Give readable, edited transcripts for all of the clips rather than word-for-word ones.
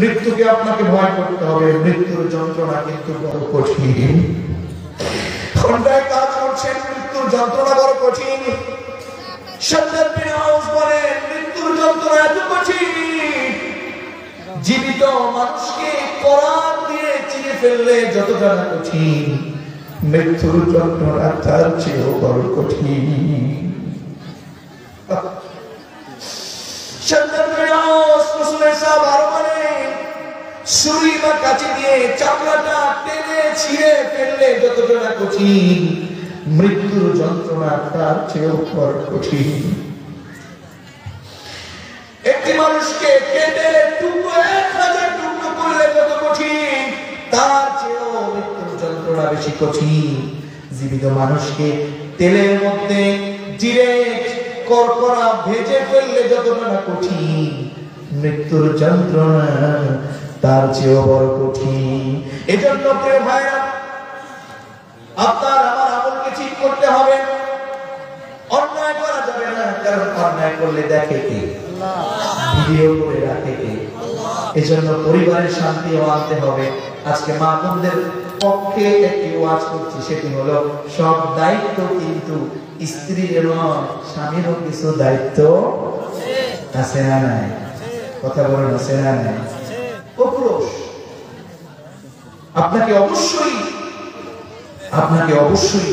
মৃত্যুকে আপনাকে ভয় করতে হবে। মৃত্যুর যন্ত্রণা কিন্তু বড় কঠিন। কোনটায় কাজ করছেন? মৃত্যুর যন্ত্রণা বড় কঠিন। সাদ্দাত বিন আউস বলেন, মৃত্যুর যন্ত্রণা এত কঠিন, জীবিত মানুষকে কোরআন দিয়ে চিরে ফেললে যতটা না কঠিন, মৃত্যুর যন্ত্রণা তার চেয়েও বড় কঠিন। সাদ্দাত বিন আউস রাসূলের সাহাবা বলেন, ছুরি বা কাঁচি দিয়ে চামড়াটা টেনে ছিঁড়ে ফেললে যতটা না কঠিন, মৃত্যুর যন্ত্রণা তার চেয়েও বড় কঠিন। একটি মানুষকে কেটে টুকরো 1000 টুকরো করলে যত কঠিন, তার চেয়েও মৃত্যুর যন্ত্রণা বেশি কঠিন। জীবিত মানুষকে তেলের মধ্যে ডিরেক্ট করকরা ভেজে ফেললে যতটা না কঠিন, মৃত্যুর যন্ত্রণা তার চেয়েও বড় কঠিন। এজন্য প্রিয় ভাইরা, আপনার আমার আমলকে ঠিক করতে হবে। অন্যায় করা যাবে না, কারণ অন্যায় করলে দেখে কে? ভিডিও করে রাখে কে? এজন্য পরিবারের শান্তিও আনতে হবে। আজকে মা বোনদের পক্ষে একটি ওয়াজ করছি, সেটি হলো সব দায়িত্ব কিন্তু স্ত্রীর নয়, স্বামীরও কিছু দায়িত্ব আছে না নাই? কথা বলেন, আছে না নাই? ও পুরুষ, আপনাকে অবশ্যই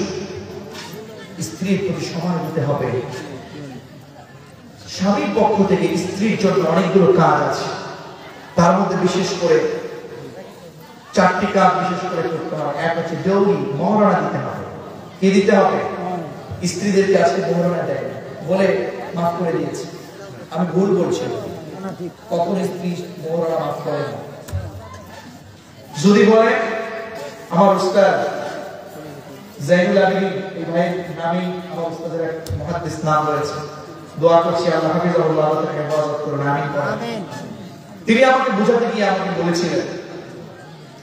স্ত্রীর প্রতি সময় দিতে হবে। স্বামীর পক্ষ থেকে স্ত্রীর জন্য অনেকগুলো কাজ আছে, তার মধ্যে বিশেষ করে 4টি কাজ বিশেষ করে করতে হবে। এক হচ্ছে দেউরি, মহারণা দিতে হবে। কি দিতে হবে? স্ত্রীদেরকে আজকে মহারণা দেয় বলে মাফ করে দিয়েছে। আমি ভুল বলছি, কখন স্ত্রী মহারণা মাফ করে না। যদি বলে আমার উস্তাদ জাইনুল আবেদিন, এই ভাইয়ের নামে আমার উস্তাদের এক মুহাদ্দিস নাম রয়েছে, দোয়া করছি আল্লাহ হাফিজাহুল্লাহ, আল্লাহ তাকে হেফাজত করুন, আমিন আমিন। তিনি আমাকে বুঝাতে গিয়ে আমাকে বলেছিলেন,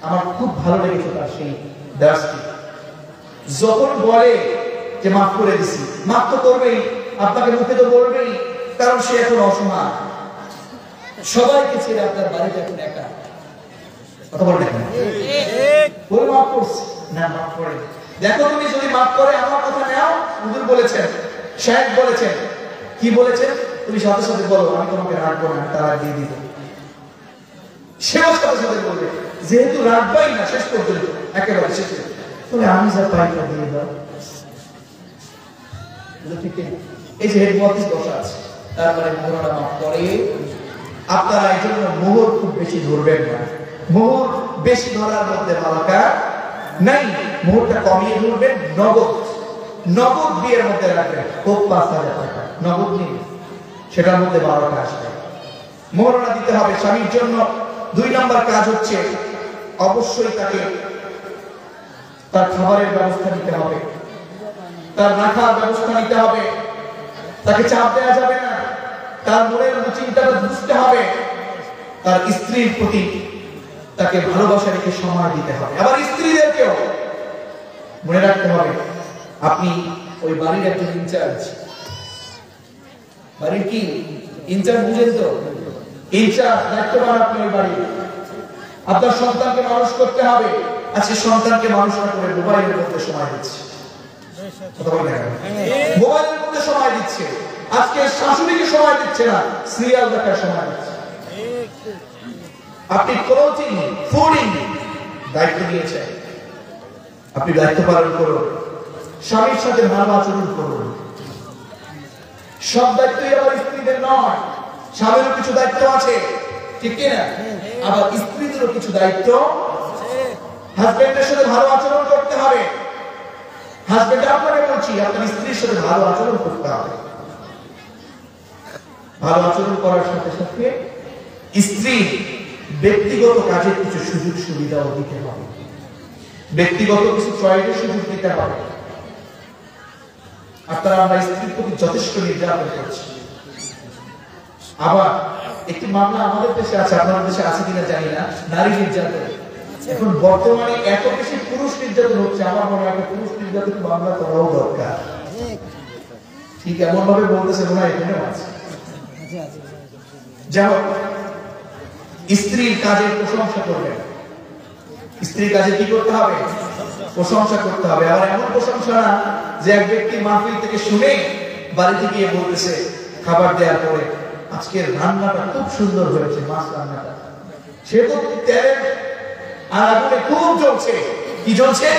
আমার খুব ভালো লেগেছে তার সেই দাসটি। যখন বলে যে মাফ করে দিছি, মাফ তো করবেই, আপনাকে মুখে তো বলবেই, কারণ সে এখন অসহায়, সবাইকে ছেড়ে আপনার বাড়িতে এখন একা। কথা বলে দেখেন, বলে মাফ করছি না, মাফ করে দেখো। তুমি যদি মাফ করে আমার কথা নাও, হুজুর বলেছেন, শায়েখ বলেছেন, কি বলেছেন, তুমি সাথে সাথে বলো আমি তোমাকে রাখবো না, তারা দিয়ে দিব। সেও সাথে সাথে বলবে, যেহেতু রাখবাই না শেষ পর্যন্ত, একেবারে শেষে, তাহলে আমি যা পাই তা দিয়ে দাও। এই যে হেড মহাদিস বসা আছে, তারপরে মোহরটা মাফ করে। আপনারা এই জন্য মোহর খুব বেশি ধরবেন না। মোহর বেশি ধরার মধ্যে বারাকা নাই। মোহরটা কমিয়ে ধরবেন। নগদ বিয়ের মধ্যে রাখবেন, খুব 5000 টাকা নগদ নিন, সেটার মধ্যে বারাকা আসবে। মোহরটা দিতে হবে স্বামীর জন্য। 2 নম্বর কাজ হচ্ছে অবশ্যই তাকে তার খাবারের ব্যবস্থা নিতে হবে, তার রাখার ব্যবস্থা নিতে হবে। তাকে চাপ দেওয়া যাবে না, তার মনের চিন্তাটা বুঝতে হবে। তার স্ত্রীর প্রতি তাকে ভালোবাসা রেখে সময় দিতে হবে। আবার স্ত্রীদেরকেও মনে রাখতে হবে, আপনি ওই বাড়ির একজন ইনচার্জ। বাড়ির কি ইনচার্জ বুঝেন তো? ইনচার্জ, দায়িত্ববান আপনি ওই বাড়ির। আপনার সন্তানকে মানুষ করতে হবে। আজকে সন্তানকে মানুষ না করে মোবাইলের মধ্যে সময় দিচ্ছে। মোবাইলের মধ্যে সময় দিচ্ছে। আজকে শাশুড়িকে সময় দিচ্ছে না, সিরিয়াল দেখার সময় দিচ্ছে। আপনি ক্লোথিং, ফুডিং দায়িত্ব নিয়েছেন, আপনি দায়িত্ব পালন করুন। স্বামীর সাথে ভালো আচরণ করুন। সব দায়িত্বই আবার স্ত্রীদের নয়, স্বামীরও কিছু দায়িত্ব আছে, ঠিক কিনা? আবার স্ত্রীদেরও কিছু দায়িত্ব। হাজবেন্ডের সাথে ভালো আচরণ করতে হবে। হাজবেন্ড আপনাকে বলছি, আপনার স্ত্রীর সাথে ভালো আচরণ করতে হবে। ভালো আচরণ করার সাথে সাথে স্ত্রী ব্যক্তিগত কাজের কিছু সুযোগ সুবিধাও দিতে হবে, ব্যক্তিগত কিছু চয়েসের সুযোগ দিতে হবে। আপনারা আমরা স্ত্রীর প্রতি যথেষ্ট নির্যাতন করছি। আবার একটি মামলা আমাদের দেশে আছে, আপনাদের দেশে আছে কিনা জানি না, নারী নির্যাতন। এখন বর্তমানে এত বেশি পুরুষ নির্যাতন হচ্ছে, আমার মনে হয় পুরুষ নির্যাতন মামলা করাও দরকার। ঠিক এমন ভাবে বলতেছে মনে হয় এখানেও আছে। যাই হোক, স্ত্রীর কাজের প্রশংসা করবেন। স্ত্রীর কাজে কি করতে হবে? প্রশংসা করতে হবে। আর এমন প্রশংসা না যে এক ব্যক্তি মাহফিল থেকে শুনে বাড়িতে গিয়ে বলতেছে খাবার দেওয়ার পরে, আজকের রান্নাটা খুব সুন্দর হয়েছে, মাছ রান্নাটা। সে তো তেলের আগুনে খুব জ্বলছে। কি জ্বলছে?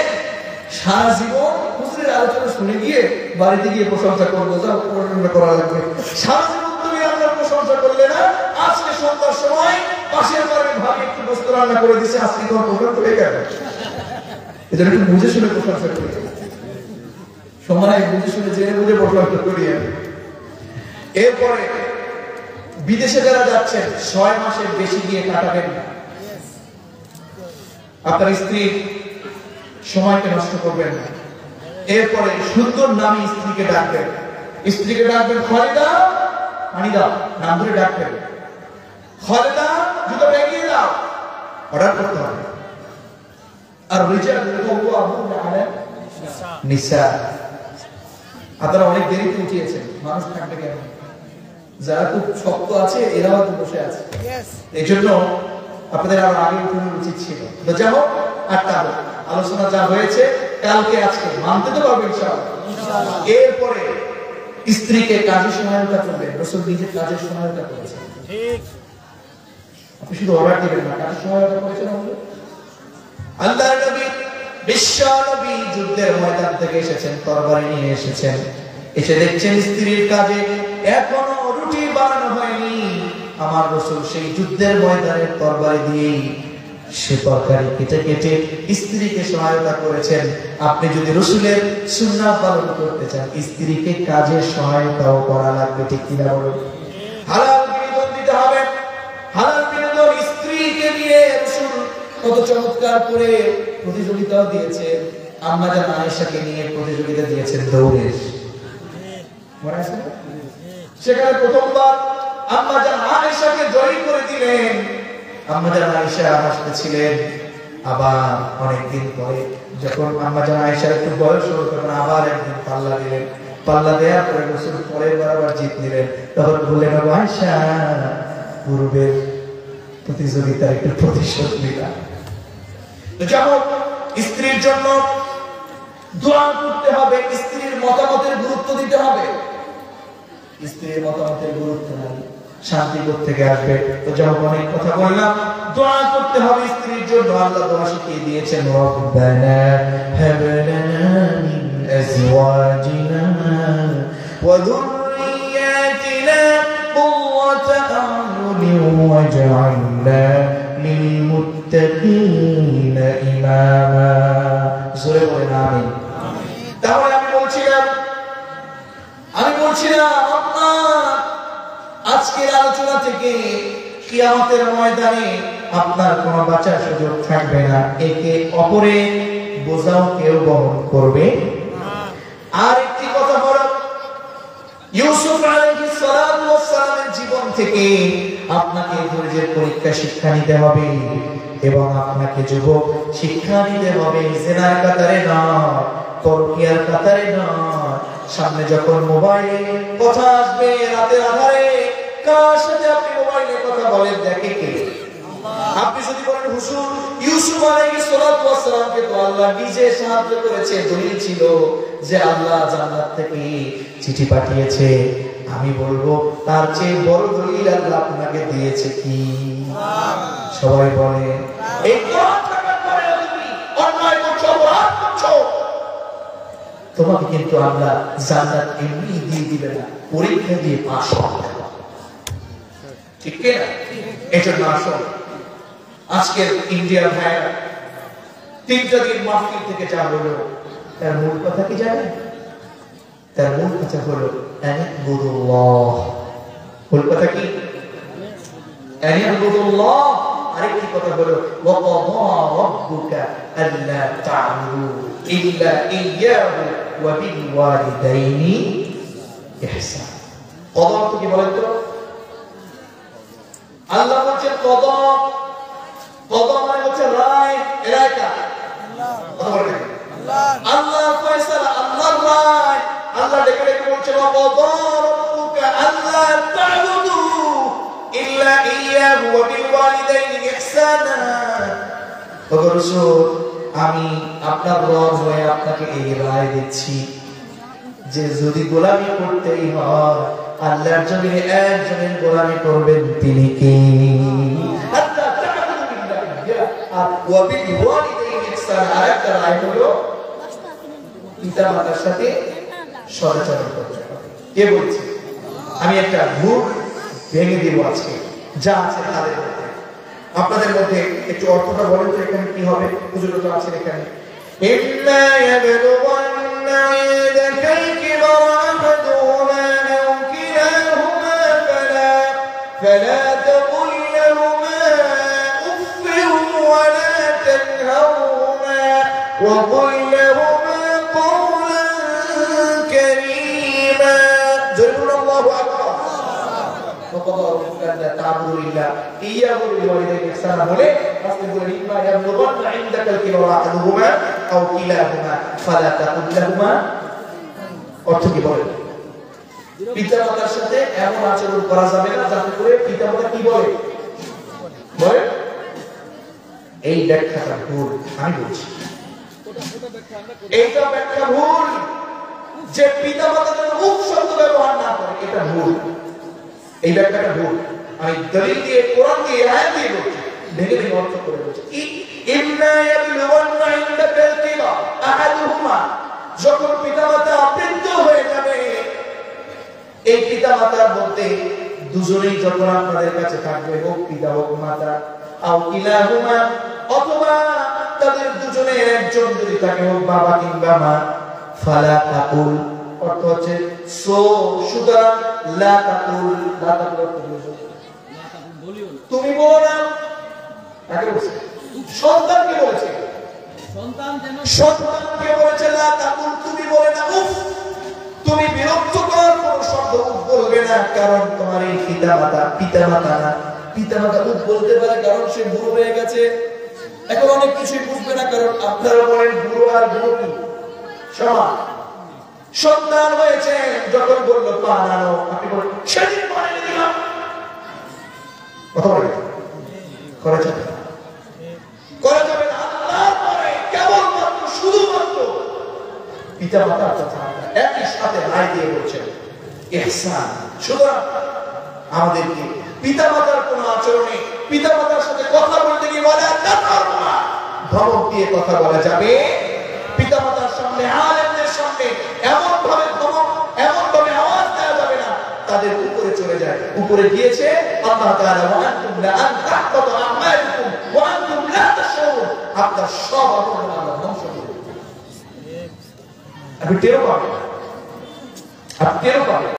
সারা জীবন হুজুরের আলোচনা শুনে গিয়ে বাড়িতে গিয়ে প্রশংসা করবো, যাও প্রশংসা করা লাগবে। সারা জীবন তুমি আল্লাহর প্রশংসা করলে না, আজকে সন্ধ্যার সময় পাশের বাড়ির ভাবি একটু বস্তু রান্না করে দিছে, আজকে তোমার প্রোগ্রাম হয়ে গেল। এটা একটু বুঝে শুনে প্রশংসা করি, সময় বুঝে শুনে জেনে বুঝে প্রশংসা করি। এরপরে বিদেশে যারা যাচ্ছেন 6 মাসের বেশি গিয়ে কাটাবেন না। আপনার স্ত্রীর সময়কে নষ্ট করবেন না। এরপরে সুন্দর নামে স্ত্রীকে ডাকবেন। স্ত্রীকে ডাকবেন খালিদা, পানি দাও, নাম ধরে ডাকবেন। খালিদা, জুতো ভেঙিয়ে দাও, অর্ডার করতে হবে। আর রিজাল নিসা, আপনারা অনেক দেরিতে উঠিয়েছেন, মানুষ থাকবে কেন? যারা খুব শক্ত আছে এরাও তো বসে আছে, এই জন্য আপনাদের আরো আগে উঠানো উচিত ছিল। তো যাই হোক, আটটা আলোচনা যা হয়েছে কালকে আজকে মানতে তো পারবেন ইনশাআল্লাহ। এরপরে স্ত্রীকে কাজে সহায়তা করবেন। রাসূল নিজে কাজের সহায়তা করেছেন। ঠিক, আপনি শুধু অর্ডার দিবেন না, কাজে সহায়তা করেছেন। আল্লাহর নবী, বিশ্ব নবী যুদ্ধের ময়দান থেকে এসেছেন, তরবারি নিয়ে এসেছেন। এসে দেখছেন স্ত্রীর কাজে এখনো রুটি বানানো হয়নি। আমার রাসূল সেই যুদ্ধের ময়দানের তরবারি দিয়েই সে তরকারি কেটে কেটে স্ত্রীকে সহায়তা করেছেন। আপনি যদি রাসূলের সুন্নাহ পালন করতে চান, স্ত্রীকে কাজে সহায়তাও করা লাগবে, ঠিক কিনা বলুন? হালাল বিনোদন দিতে হবে। হালাল বিনোদন স্ত্রীকে নিয়ে রাসূল কত চমৎকার করে প্রতিযোগিতাও দিয়েছে। আম্মা জান আয়েশাকে নিয়ে প্রতিযোগিতা দিয়েছেন দৌড়ের, মনে আছে? সেখানে প্রথমবার আম্মা জান আয়েশাকে জয়ী করে দিলেন। আম্মা জান আয়েশা হাসতেছিলেন। আবার অনেকদিন পরে যখন আম্মা জান আয়েশার একটু বয়স হলো, তখন আবার একদিন পাল্লা দিলেন। পাল্লা দেওয়ার পরে রাসূল পরের বার আবার জিত নিলেন। তখন বললেন, আয়েশা, পূর্বের প্রতিযোগিতার একটু প্রতিশোধ নিলাম। যেমন স্ত্রীর জন্য দোয়া করতে হবে, স্ত্রীর মতামতের গুরুত্ব দিতে হবে। স্ত্রীর মতামতের গুরুত্ব নাই, শান্তি থেকে আসবে। তো যখন অনেক কথা বললাম, দোয়া করতে হবে স্ত্রীর জন্য। আল্লাহ দোয়া শিখিয়ে দিয়েছেন, রব্বানা হাব লানা মিন আজওয়াজিনা ওয়া যুররিয়াতিনা কুররাতা আ'য়ুনিন ওয়াজ'আলনা লিল মুত্তাকিনা ইমামা। জোরে বলেন আমিন। তাহলে আমি বলছিলাম আপনার আজকের আলোচনা থেকে কিয়ামতের ময়দানে আপনার কোনো বাঁচার সুযোগ থাকবে না। একে অপরের বোঝাও কেউ বহন করবে না। আর একটি কথা বলো, ইউসুফ আলাইহিস সালাতু ওয়াস সালামের জীবন থেকে আপনাকে ধৈর্যের পরীক্ষা শিক্ষা নিতে হবে, এবং আপনাকে যুবক শিক্ষা নিতে হবে জিনার কাতারে নয়, পরকীয়ার কাতারে নয়। সামনে যখন মোবাইলে কথা আসবে রাতের আধারে, কার সাথে আপনি মোবাইলে কথা বলেন দেখে কে? আপনি যদি বলেন হুজুর ইউসুফ আলাইহিস সালাতু ওয়াস সালামকে তো আল্লাহ নিজে সাহায্য করেছে, দলিল ছিল যে আল্লাহ জান্নাত থেকে চিঠি পাঠিয়েছে, আমি বলবো তার চেয়ে বড় দলিল আল্লাহ আপনাকে দিয়েছে কি? সবাই বলে এই কোরআন থাকার পরেও তুমি অন্যায় করছো, অপরাধ করছো, তোমাকে কিন্তু আল্লাহ জান্নাত এমনি দিয়ে দিবে না, পরীক্ষা দিয়ে পাস করতে হবে, ঠিক কি না? এজন্য আসল আজকের ইন্ডিয়ার ভাইরা 3টা দিন মাহফিল থেকে যা হলো, তার মূল কথা কি জানেন? তার মূল কথা হলো আনিবুদুল্লাহ। মূল কথা কি? আনিবুদুল্লাহ। আরেকটি কথা হলো ওয়াকাদা রাব্বুকা আল্লা তা'বুদু ইল্লা ইয়্যাহু ওয়া বিল ওয়ালিদাইনি ইহসান। কদা কি বলেন তো? আল্লাহ বলেন কদা, কদা মানে হচ্ছে রায়, এলাকা। আল্লাহ বলেন আল্লাহর ফয়সালা, আল্লাহর রায়। আল্লাহ ডেকে ডেকে বলছেন ওয়াকাদা রাব্বুকা আল্লা তা'বুদু ইল্লা ইয়্যাহু ওয়া বিল ওয়ালিদাইনি ইহসানা। ওগো রাসূল, আমি আপনার রব হয়ে আপনাকে এই রায় দিচ্ছি যে যদি গোলামি করতেই হয় আল্লাহর জমিনে একজনের গোলামি করবেন, তিনি কে? হাত্তা তা'বুদু বিল্লাহি ওয়া বিল ওয়ালিদাইনি ইহসানা। আরেকটা রায় হলো পিতামাতার সাথে সদাচরণ করতে হবে। কে বলছে? আমি একটা ভুল ভেঙে দিব আজকে যা আছে তাদের মধ্যে। আপনাদের মধ্যে একটু অর্থটা বলেন তো, এখানে কি হবে? হুজুর তো আছেন এখানে। ইম্মা ইয়াবলুগান্না ইনদাকাল কিবারা আহাদুহুমা আও কিলাহুমা ফালা তাকুল লাহুমা উফফিন ওয়া লা তানহারহুমা ওয়া কুল লাহুমা কওলান কারীমা। জোরে আল্লাহু আকবার। وقضى ربك ألا تعبدوا إلا إياه وبالوالدين إحسانا বলে রাসূল বলেন ইম্মা ইয়াবলুগান্না ইনদাকাল কিবারা আহাদুহুমা আও কিলাহুমা ফালা তাকুল লাহুমা। অর্থ কি বলেন? পিতামাতার সাথে এমন আচরণ করা যাবে না যাতে করে পিতামাতা কি বলে বলে। এই ব্যাখ্যাটা ভুল। আমি বলছি এইটা ব্যাখ্যা ভুল, যে পিতামাতা যেন উফ শব্দ ব্যবহার না করে, এটা ভুল। এই ব্যাখ্যাটা ভুল। আমি দলিল দিয়ে, কোরআন দিয়ে, আয়াত দিয়ে বলছি, ভেঙে ভেঙে অর্থ করে বলছি। ইম্মা ইয়াবলুগান্না ইনদাকাল কিবারা আহাদুহুমা, যখন পিতামাতা বৃদ্ধ হয়ে যাবে, এই পিতামাতার মধ্যে দুজনেই যখন আপনাদের কাছে থাকবে, হোক পিতা হোক মাতা, আও কিলাহুমা, অথবা তাদের দুজনের একজন যদি থাকে, হোক বাবা কিংবা মা, ফালা তাকুল, অর্থ হচ্ছে সুতরাং লা তাকুল, লা তাকুল তুমি বলো না। কাকে বলছে? সন্তানকে বলেছে। সন্তানকে বলেছে লা তাকুল, তুমি বলে না উফ। তুমি বিরক্তকর কোন শব্দ উফ বলবে না, কারণ তোমার এই পিতামাতা না। পিতামাতা উফ বলতে পারে কারণ সে বুড়ো হয়ে গেছে, এখন অনেক কিছুই বুঝবে না, কারণ আপনারা বলেন বুড়ো আর বুড়ো কি সমান। সন্তান হয়েছে, যখন বললো পা নাড়ো, আপনি বলেন সেদিন পরে দিলাম, কথা বলে করা যাবে না, করা যাবে না। আল্লাহর পরে কেবলমাত্র শুধুমাত্র পিতা মাতার কথা একই সাথে রায় দিয়ে বলছেন ইহসান। সুতরাং আমাদেরকে পিতা মাতার কোন আচরণে, পিতা মাতার সাথে কথা বলতে গিয়ে বলা ধমক দিয়ে কথা বলা যাবে। পিতা মাতার সামনে, আলেমদের সামনে এমন ভাবে ধমক, এমন ভাবে আওয়াজ দেওয়া যাবে না তাদের উপরে চলে যায়। উপরে গিয়েছে আল্লাহ তাআলা ওয়া আনতুম লা আন তাহবাতু আমালুকুম ওয়া আনতুম লা তাশউরুন, আপনার সব আমল আল্লাহ ধ্বংস করে দেবে। আপনি টেরও পাবেন, আপনি টেরও পাবেন।